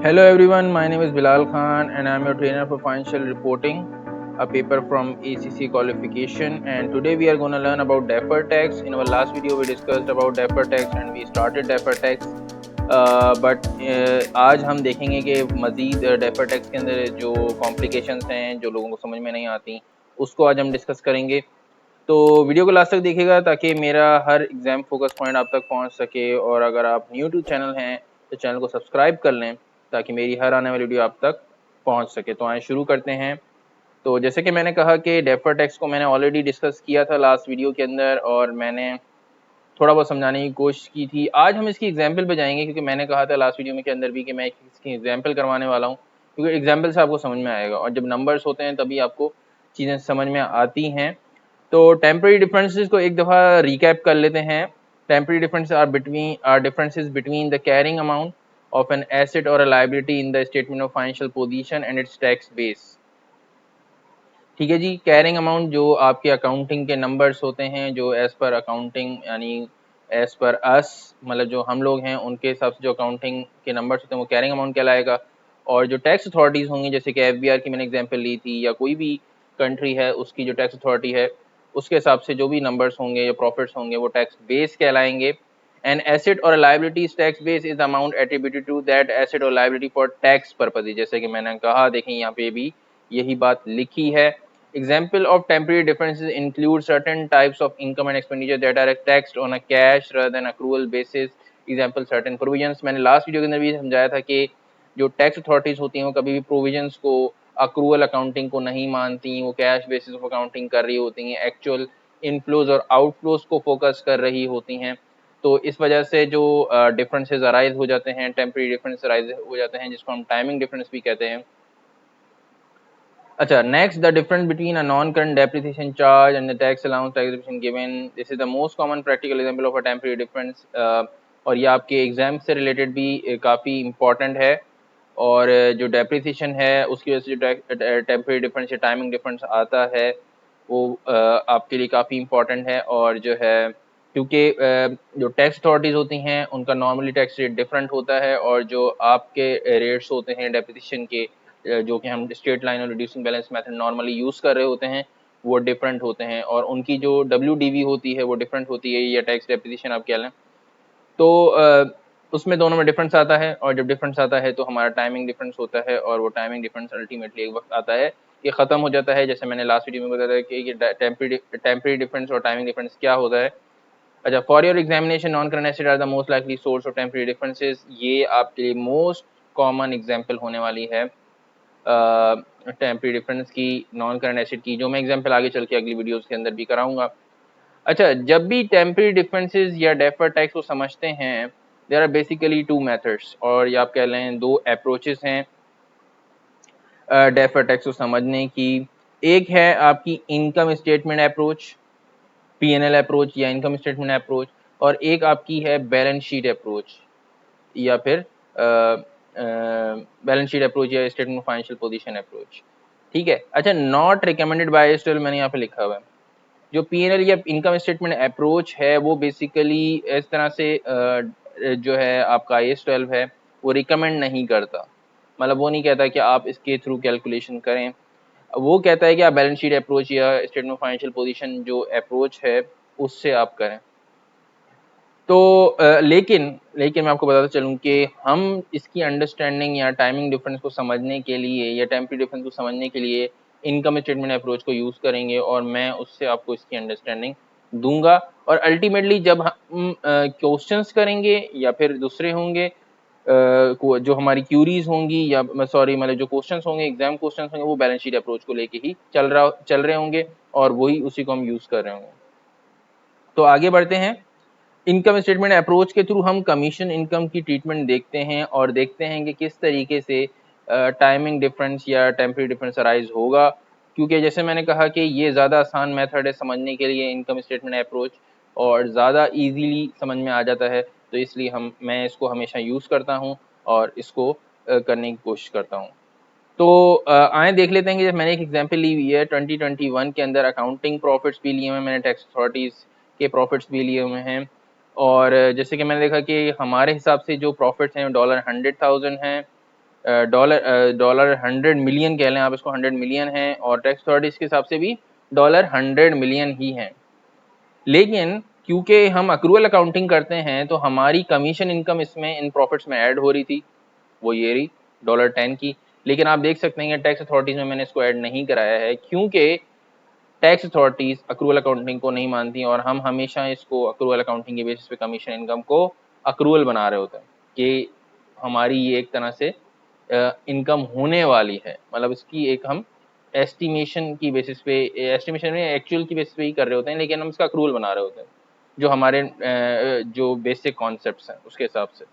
Hello everyone, my name is Bilal Khan and I am your trainer for financial reporting, a paper from ACC qualification, and today we are going to learn about deferred tax. In our last video we discussed about deferred tax and we started deferred tax, but आज हम देखेंगे कि मज़ीद deferred tax के अंदर जो complications हैं जो लोगों को समझ में नहीं आती उसको आज हम डिस्कस करेंगे। तो वीडियो को लास्ट तक देखिएगा ताकि मेरा हर एग्ज़ाम फोकस पॉइंट आप तक पहुंच सके, और अगर आप न्यू टू चैनल हैं तो चैनल को सब्सक्राइब कर लें ताकि मेरी हर आने वाली वीडियो आप तक पहुंच सके। तो आए शुरू करते हैं। तो जैसे कि मैंने कहा कि डेफर्ड टैक्स को मैंने ऑलरेडी डिस्कस किया था लास्ट वीडियो के अंदर और मैंने थोड़ा बहुत समझाने की कोशिश की थी। आज हम इसकी एग्जाम्पल पे जाएंगे क्योंकि मैंने कहा था लास्ट वीडियो में के अंदर भी कि मैं इसकी एग्जाम्पल करवाने वाला हूँ, क्योंकि एग्जाम्पल से आपको समझ में आएगा और जब नंबर्स होते हैं तभी आपको चीज़ें समझ में आती हैं। तो टेम्पररी डिफरेंसेस को एक दफ़ा रिकैप कर लेते हैं। Temporary difference are differences between the carrying amount of an asset और a liability in the statement of financial position and its tax base. ठीक है जी, कैरिंग अमाउंट जो आपके अकाउंटिंग के नंबर्स होते हैं, जो एज़ पर अकाउंटिंग यानी एज़ पर अस मतलब जो हम लोग हैं उनके हिसाब से जो अकाउंटिंग के नंबर्स होते हैं वो कैरिंग अमाउंट कहलाएगा। और जो टैक्स अथॉरिटीज़ होंगी जैसे कि एफबीआर की मैंने एग्जांपल ली थी, या कोई भी कंट्री है उसकी जो टैक्स अथॉरिटी है उसके हिसाब से जो भी नंबर्स होंगे या प्रॉफिट्स होंगे वो टैक्स बेस कहलाएंगे। एन एसेट और liabilities tax base is amount attributed to that asset और लाइबिलिटी फॉर टैक्स पर्पज। जैसे कि मैंने कहा, देखें यहाँ पे भी यही बात लिखी है। Example of temporary differences include certain types of income and expenditure that are taxed on a cash rather than accrual basis. Example certain provisions। मैंने लास्ट वीडियो के अंदर भी समझाया था कि जो टैक्स अथॉरिटीज होती हैं वो कभी भी प्रोविजंस को अक्रूवल अकाउंटिंग को नहीं मानती, वो कैश बेसिस ऑफ अकाउंटिंग कर रही होती हैं, एक्चुअल इनफ्लोज और आउटफ्लोज को फोकस कर रही होती हैं। तो इस वजह से जो डिफरेंसेस अराइज हो जाते हैं, टेम्पररी डिफरेंस अराइज हो जाते हैं, जिसको हम टाइमिंग डिफरेंस भी कहते हैं। अच्छा, next the difference between a non-current depreciation charge and the tax allowance taxation given. This is the most common practical example of a temporary difference। और ये आपके एग्जाम से रिलेटेड भी काफ़ी इम्पोर्टेंट है। और जो डेप्रिसिएशन है उसकी वजह से जो टेम्पररी डिफरेंस या टाइमिंग डिफरेंस आता है वो आपके लिए काफ़ी इम्पोर्टेंट है। और जो है क्योंकि जो टैक्स अथॉरिटीज़ होती हैं उनका नॉर्मली टैक्स रेट डिफरेंट होता है, और जो आपके रेट्स होते हैं डेप्रिसिएशन के जो कि हम स्ट्रेट लाइन और reducing balance method normally use कर रहे होते हैं वो डिफरेंट होते हैं, और उनकी जो WDV होती है वो डिफरेंट होती है, या टैक्स डेप्रिसिएशन आप कह लें। तो उसमें दोनों में डिफरेंस आता है, और जब डिफरेंस आता है तो हमारा टाइमिंग डिफरेंस होता है, और वो टाइमिंग डिफरेंस अल्टीमेटली एक वक्त आता है ये ख़त्म हो जाता है। जैसे मैंने लास्ट वीडियो में बताया कि ये टेम्पररी डिफरेंस और टाइमिंग डिफरेंस क्या होता है। अच्छा, for your examination non current asset are the most likely source of temporary differences. ये आपके लिए मोस्ट कॉमन एग्जाम्पल होने वाली है टेम्पररी डिफरेंस की, नॉन करंट एसेट की, जो मैं एग्जांपल आगे चल के अगली वीडियोस के अंदर भी कराऊंगा। अच्छा, जब भी टेम्पररी डिफरेंसेस या डेफर्ड टैक्स को समझते हैं there are basically two methods, और या आप कह लें दो अप्रोचेस हैं डेफर्ड टैक्स को समझने की। एक है आपकी income statement approach, PNL approach या इनकम स्टेटमेंट अप्रोच, और एक आपकी है बैलेंस शीट अप्रोच या फिर बैलेंस शीट अप्रोच या statement of financial position approach. ठीक है। अच्छा, नॉट रिकमेंडेड बाय एस्ट्रल मैंने यहाँ पे लिखा हुआ है। जो PNL या इनकम स्टेटमेंट अप्रोच है वो बेसिकली इस तरह से जो है आपका IAS 12 है वो रिकमेंड नहीं करता। मतलब वो नहीं कहता कि आप इसके थ्रू कैलकुलेशन करें, वो कहता है कि आप बैलेंस शीट अप्रोच या स्टेटमेंट ऑफ फाइनेंशियल पोजीशन जो अप्रोच है उससे आप करें। तो लेकिन लेकिन मैं आपको बताता चलूँ कि हम इसकी अंडरस्टैंडिंग या टाइमिंग डिफरेंस को समझने के लिए या टेम्पररी डिफरेंस को समझने के लिए इनकम स्टेटमेंट अप्रोच को यूज़ करेंगे, और मैं उससे आपको इसकी अंडरस्टैंडिंग दूंगा। और अल्टीमेटली जब हम क्वेश्चंस करेंगे या फिर दूसरे होंगे जो हमारी क्यूरीज होंगी या सॉरी मतलब जो क्वेश्चंस होंगे, एग्जाम क्वेश्चंस होंगे, वो बैलेंस शीट अप्रोच को लेके ही चल रहे होंगे, और वही उसी को हम यूज़ कर रहे होंगे। तो आगे बढ़ते हैं। इनकम स्टेटमेंट अप्रोच के थ्रू हम कमीशन इनकम की ट्रीटमेंट देखते हैं और देखते हैं कि किस तरीके से टाइमिंग डिफरेंस या टेम्पररी डिफरेंस अराइज होगा, क्योंकि जैसे मैंने कहा कि ये ज़्यादा आसान मेथड है समझने के लिए इनकम स्टेटमेंट अप्रोच, और ज़्यादा इजीली समझ में आ जाता है, तो इसलिए मैं इसको हमेशा यूज़ करता हूँ और इसको करने की कोशिश करता हूँ। तो आए देख लेते हैं कि जब मैंने एक एग्जांपल ली हुई है 2021 के अंदर अकाउंटिंग प्रॉफिट्स भी लिए हुए हैं, मैंने टैक्स अथॉरिटीज़ के प्रॉफिट्स भी लिए हुए हैं। और जैसे कि मैंने देखा कि हमारे हिसाब से जो प्रॉफिट्स हैं $100,000 हैं, डॉलर 100 मिलियन कह लें आप इसको, 100 मिलियन है, और टैक्स अथॉरिटीज़ के हिसाब से भी डॉलर 100 मिलियन ही हैं। लेकिन क्योंकि हम अक्रूवल अकाउंटिंग करते हैं तो हमारी कमीशन इनकम इसमें इन प्रॉफिट्स में ऐड हो रही थी, वो ये रही डॉलर 10 की। लेकिन आप देख सकते हैं कि टैक्स अथॉरिटीज़ में मैंने इसको ऐड नहीं कराया है, क्योंकि टैक्स अथॉरिटीज़ अक्रूवल अकाउंटिंग को नहीं मानती और हम हमेशा इसको अक्रूवल अकाउंटिंग के बेसिस पे कमीशन इनकम को अक्रूवल बना रहे होते हैं कि हमारी ये एक तरह से इनकम होने वाली है, मतलब इसकी एक हम एस्टिमेशन की बेसिस पे, एस्टिमेशन में एक्चुअल की बेसिस पे ही कर रहे होते हैं, लेकिन हम इसका अक्रूवल बना रहे होते हैं जो हमारे जो बेसिक कॉन्सेप्ट्स हैं उसके हिसाब से।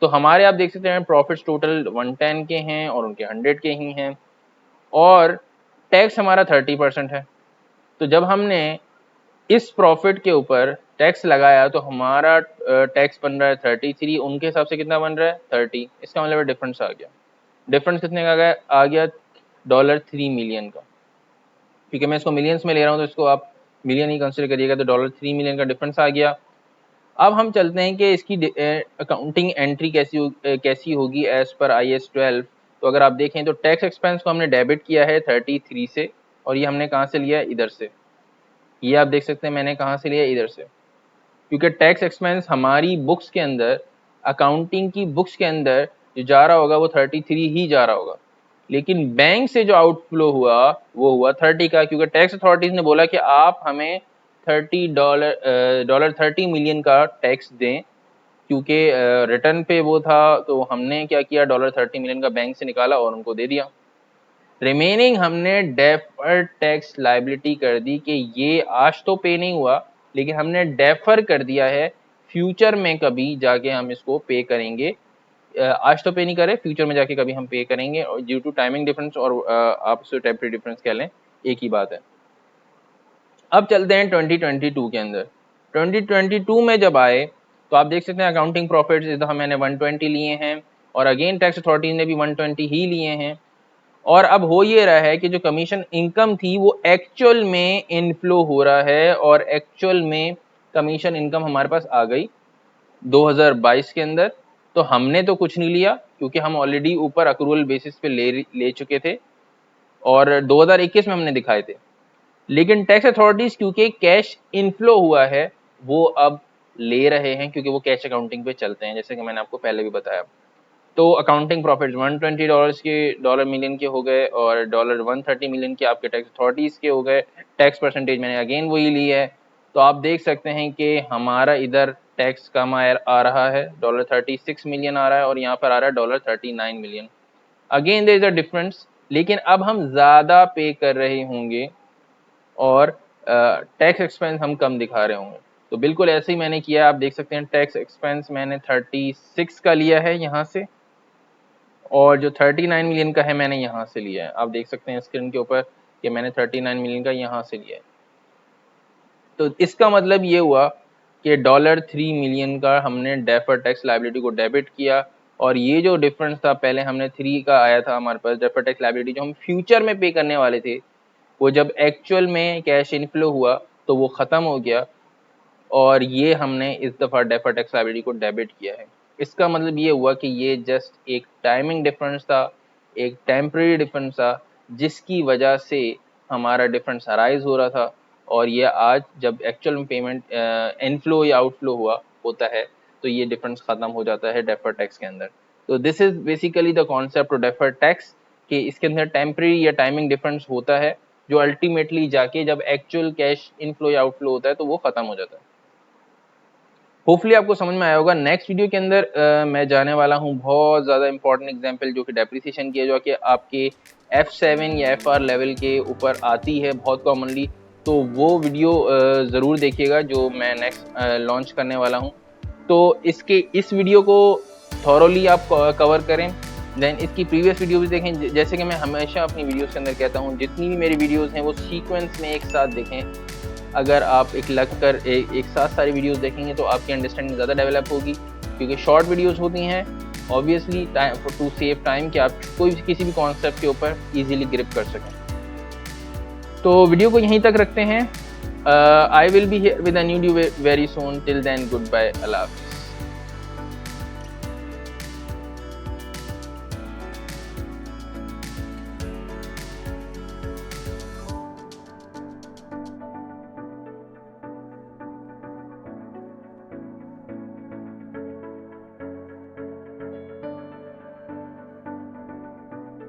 तो हमारे आप देख सकते हैं प्रॉफिट्स टोटल 110 के हैं और उनके 100 के ही हैं, और टैक्स हमारा 30% है। तो जब हमने इस प्रॉफिट के ऊपर टैक्स लगाया तो हमारा टैक्स बन रहा है 33, उनके हिसाब से कितना बन रहा है 30। इसका मतलब डिफरेंस आ गया। डिफरेंस कितने का आ गया डॉलर 3 मिलियन का, क्योंकि मैं इसको मिलियंस में ले रहा हूँ तो इसको आप मिलियन ही कंसिडर करिएगा। तो डॉलर 3 मिलियन का डिफरेंस आ गया। अब हम चलते हैं कि इसकी अकाउंटिंग एंट्री कैसी होगी एज पर IAS 12। तो अगर आप देखें तो टैक्स एक्सपेंस को हमने डेबिट किया है 33 से, और ये हमने कहाँ से लिया है, इधर से। ये आप देख सकते हैं मैंने कहाँ से लिया, इधर से, क्योंकि टैक्स एक्सपेंस हमारी बुक्स के अंदर, अकाउंटिंग की बुक्स के अंदर जो जा रहा होगा वो 33 ही जा रहा होगा, लेकिन बैंक से जो आउटफ्लो हुआ वो हुआ 30 का, क्योंकि टैक्स अथॉरिटीज ने बोला कि आप हमें डॉलर 30 मिलियन का टैक्स दें, क्योंकि रिटर्न पे वो था। तो हमने क्या किया, डॉलर 30 मिलियन का बैंक से निकाला और उनको दे दिया। रिमेनिंग हमने डेफर्ड टैक्स लाइबिलिटी कर दी कि ये आज तो पे नहीं हुआ, लेकिन हमने डेफर कर दिया है, फ्यूचर में कभी जाके हम इसको पे करेंगे। आज तो पे नहीं करे, फ्यूचर में जाके कभी हम पे करेंगे, और ड्यू टू टाइमिंग डिफरेंस, और आप उसे टेम्परेरी डिफरेंस कह लें, एक ही बात है। अब चलते हैं 2022 के अंदर। 2022 में जब आए तो आप देख सकते हैं अकाउंटिंग प्रॉफिट्स इस दफा मैंने 120 लिए हैं, और अगेन टैक्स अथॉरिटी ने भी 120 ही लिए हैं। और अब हो ये रहा है कि जो कमीशन इनकम थी वो एक्चुअल में इनफ्लो हो रहा है, और एक्चुअल में कमीशन इनकम हमारे पास आ गई 2022 के अंदर। तो हमने तो कुछ नहीं लिया, क्योंकि हम ऑलरेडी ऊपर अक्रूवल बेसिस पे ले चुके थे, और 2021 में हमने दिखाए थे। लेकिन टैक्स अथॉरिटीज क्योंकि कैश इनफ्लो हुआ है वो अब ले रहे हैं, क्योंकि वो कैश अकाउंटिंग पे चलते हैं, जैसे कि मैंने आपको पहले भी बताया। तो अकाउंटिंग प्रॉफिट 120 डॉलर्स के डॉलर मिलियन के हो गए, और डॉलर 130 मिलियन के आपके टैक्स अथॉरिटीज़ के हो गए। टैक्स परसेंटेज मैंने अगेन वही ली है। तो आप देख सकते हैं कि हमारा इधर टैक्स कम आ रहा है, डॉलर 36 मिलियन आ रहा है, और यहाँ पर आ रहा है dollar 39 million. Again there is a difference, लेकिन अब हम ज़्यादा पे कर रहे होंगे और टैक्स एक्सपेंस हम कम दिखा रहे होंगे। तो बिल्कुल ऐसे ही मैंने किया। आप देख सकते हैं टैक्स एक्सपेंस मैंने 36 का लिया है यहाँ से, और जो 39 मिलियन का है मैंने यहाँ से लिया है। आप देख सकते हैं स्क्रीन के ऊपर कि मैंने 39 मिलियन का यहाँ से लिया है। तो इसका मतलब ये हुआ कि डॉलर 3 मिलियन का हमने डेफर्ड टैक्स लायबिलिटी को डेबिट किया, और ये जो डिफरेंस था, पहले हमने 3 का आया था हमारे पास डेफर्ड टैक्स लायबिलिटी जो हम फ्यूचर में पे करने वाले थे, वो जब एक्चुअल में कैश इनफ्लो हुआ तो वो ख़त्म हो गया, और ये हमने इस दफ़ा डेफर्ड टैक्स लायबिलिटी को डेबिट किया है। इसका मतलब ये हुआ कि ये जस्ट एक टाइमिंग डिफरेंस था, एक टेम्परेरी डिफरेंस था, जिसकी वजह से हमारा डिफरेंस अराइज हो रहा था, और ये आज जब एक्चुअल में पेमेंट इनफ्लो या आउटफ्लो होता है तो ये डिफरेंस ख़त्म हो जाता है डेफर्ड टैक्स के अंदर। तो this is basically the concept of deferred tax, कि इसके अंदर टेम्परेरी या टाइमिंग डिफरेंस होता है, जो अल्टीमेटली जाके जब एक्चुअल कैश इनफ्लो या आउटफ्लो होता है तो वो ख़त्म हो जाता है। होपफुली आपको समझ में आया होगा। नेक्स्ट वीडियो के अंदर मैं जाने वाला हूँ बहुत ज़्यादा इंपॉर्टेंट एग्जांपल, जो कि डेप्रिसिएशन की है, जो कि आपके F7 या FR लेवल के ऊपर आती है बहुत कॉमनली। तो वो वीडियो ज़रूर देखिएगा जो मैं नेक्स्ट लॉन्च करने वाला हूँ। तो इस वीडियो को थॉरोली आप कवर करें, देन इसकी प्रीवियस वीडियो भी देखें। जैसे कि मैं हमेशा अपनी वीडियोज़ के अंदर कहता हूँ, जितनी भी मेरी वीडियोज़ हैं वो सीक्वेंस में एक साथ देखें। अगर आप एक साथ सारी वीडियोस देखेंगे तो आपकी अंडरस्टैंडिंग ज़्यादा डेवलप होगी, क्योंकि शॉर्ट वीडियोस होती हैं ऑब्वियसली टू सेव टाइम, कि आप किसी भी कॉन्सेप्ट के ऊपर इजीली ग्रिप कर सकें। तो वीडियो को यहीं तक रखते हैं। I will be here with a new video very soon. Till then goodbye, अल्लाह हाफ़िज़।